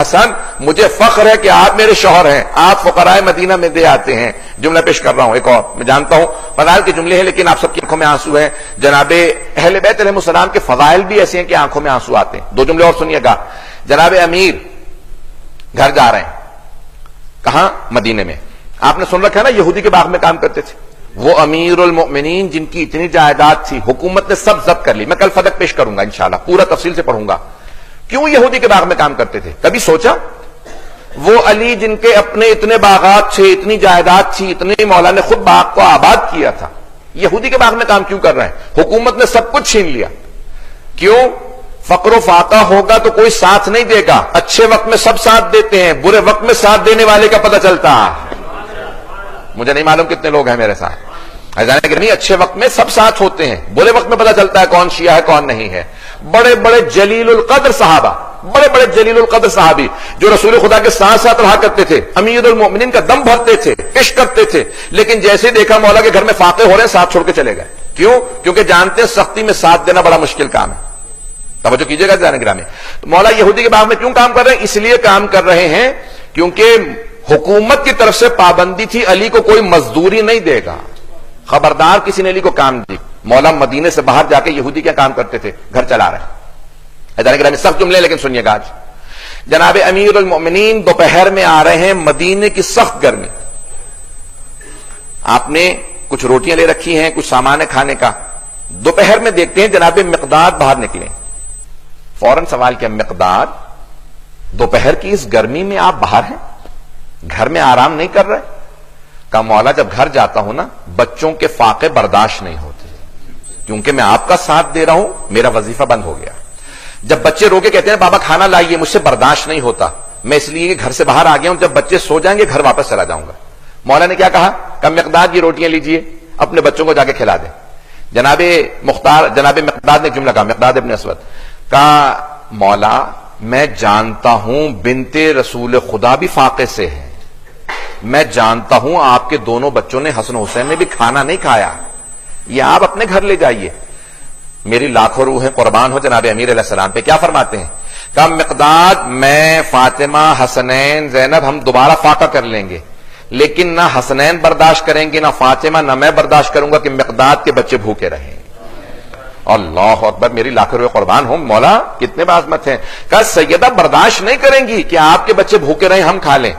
حسن مجھے فخر ہے کہ آپ میرے شوہر ہیں، آپ فقراء مدینہ میں دے آتے ہیں. جملہ پیش کر رہا ہوں ایک اور، میں جانتا ہوں فضائل کے جملے ہیں لیکن آپ سب کی آنکھوں میں آنسو ہیں. جناب اہل بیت علیہ السلام کے فضائل بھی ایسے ہیں کہ آنکھوں میں آنسو آتے ہیں. دو جملے اور سنیے گا. جناب امیر گھر جا رہے ہیں، کہاں؟ مدینے میں. آپ نے سن رکھا ہے نا یہودی کے باغ میں کام کرتے تھے. وہ امیر المؤمنین جن کی اتنی جائیداد تھی، حکومت نے سب ضبط کر لی. میں کل فدق پیش کروں گا انشاءاللہ، پورا تفصیل سے پڑھوں گا کیوں یہودی کے باغ میں کام کرتے تھے. کبھی سوچا؟ وہ علی جن کے اپنے اتنے باغات تھے، اتنی جائیداد تھی، اتنے مولا نے خود باغ کو آباد کیا تھا، یہودی کے باغ میں کام کیوں کر رہے ہیں؟ حکومت نے سب کچھ چھین لیا. کیوں؟ فقر و فاقہ ہوگا تو کوئی ساتھ نہیں دے گا. اچھے وقت میں سب ساتھ دیتے ہیں، برے وقت میں ساتھ دینے والے کا پتہ چلتا ہے. مجھے نہیں معلوم کتنے لوگ ہیں میرے ساتھ. نہیں، اچھے وقت میں سب ساتھ ہوتے ہیں، برے وقت میں پتہ چلتا ہے کون شیعہ ہے کون نہیں ہے. بڑے بڑے جلیل القدر صحابہ، بڑے بڑے جلیل القدر صحابی جو رسول خدا کے ساتھ ساتھ رہا کرتے تھے، امیر المؤمنین کا دم بھرتے تھے، عشق کرتے تھے، لیکن جیسے دیکھا مولا کے گھر میں فاقے ہو رہے ہیں ساتھ چھوڑ کے چلے گئے. کیوں؟ کیونکہ جانتے ہیں سختی میں ساتھ دینا بڑا مشکل کام ہے. توجہ کیجیے گا جانے گرامی. مولا یہودی کے باغ میں کیوں کام کر رہے ہیں؟ اس لیے کام کر رہے ہیں کیونکہ حکومت کی طرف سے پابندی تھی علی کو کوئی مزدوری نہیں دے گا. خبردار کسی نے علی کو کام دی. مولا مدینے سے باہر جا کے یہودی کیا کام کرتے تھے؟ گھر چلا رہے ہیں. سخت جملے لیکن سنیے گا. آج جناب امیر المؤمنین دوپہر میں آ رہے ہیں، مدینے کی سخت گرمی. آپ نے کچھ روٹیاں لے رکھی ہیں، کچھ سامان ہے کھانے کا. دوپہر میں دیکھتے ہیں جناب مقداد باہر نکلے. فوراً سوال کیا، مقداد دوپہر کی اس گرمی میں آپ باہر ہیں، گھر میں آرام نہیں کر رہے؟ کہا مولا جب گھر جاتا ہوں نا بچوں کے فاقے برداشت نہیں ہوتے، کیونکہ میں آپ کا ساتھ دے رہا ہوں، میرا وظیفہ بند ہو گیا. جب بچے رو کے کہتے ہیں بابا کھانا لائیے، مجھ سے برداشت نہیں ہوتا، میں اس لیے گھر سے باہر آ گیا ہوں، جب بچے سو جائیں گے گھر واپس چلا جاؤں گا. مولا نے کیا کہا؟ کہ مقداد کی روٹیاں لیجئے، اپنے بچوں کو جا کے کھلا دیں. جناب مقداد نے جملہ کہا، مقداد ابن اسود کہا مولا میں جانتا ہوں بنت رسول خدا بھی فاقے سے ہے، میں جانتا ہوں آپ کے دونوں بچوں نے حسن حسین نے بھی کھانا نہیں کھایا، یہ آپ اپنے گھر لے جائیے. میری لاکھوں روحیں قربان ہو جناب امیر علیہ السلام پہ. کیا فرماتے ہیں؟ کہ مقداد میں فاطمہ حسنین زینب ہم دوبارہ فاقہ کر لیں گے، لیکن نہ حسنین برداشت کریں گے نہ فاطمہ، نہ میں برداشت کروں گا کہ مقداد کے بچے بھوکے رہیں. اللہ اکبر، میری لاکھوں روحیں قربان ہوں. مولا کتنے بعظمت ہیں. کہ سیدہ برداشت نہیں کریں گی کہ آپ کے بچے بھوکے رہیں ہم کھا لیں.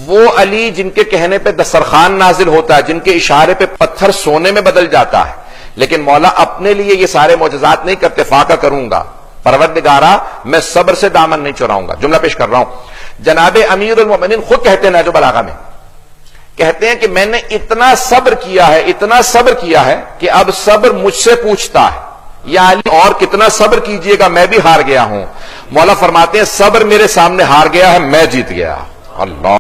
وہ علی جن کے کہنے پہ دسترخوان نازل ہوتا ہے، جن کے اشارے پہ پتھر سونے میں بدل جاتا ہے، لیکن مولا اپنے لیے یہ سارے معجزات نہیں کرتے. فاقہ کروں گا پروردگارا، میں صبر سے دامن نہیں چراؤں گا. جملہ پیش کر رہا ہوں. جناب امیر المؤمنین خود کہتے ہیں نہج بلاغہ میں، کہتے ہیں کہ میں نے اتنا صبر کیا ہے، اتنا صبر کیا ہے کہ اب صبر مجھ سے پوچھتا ہے یا علی اور کتنا صبر کیجئے گا، میں بھی ہار گیا ہوں. مولا فرماتے ہیں صبر میرے سامنے ہار گیا ہے، میں جیت گیا. اللہ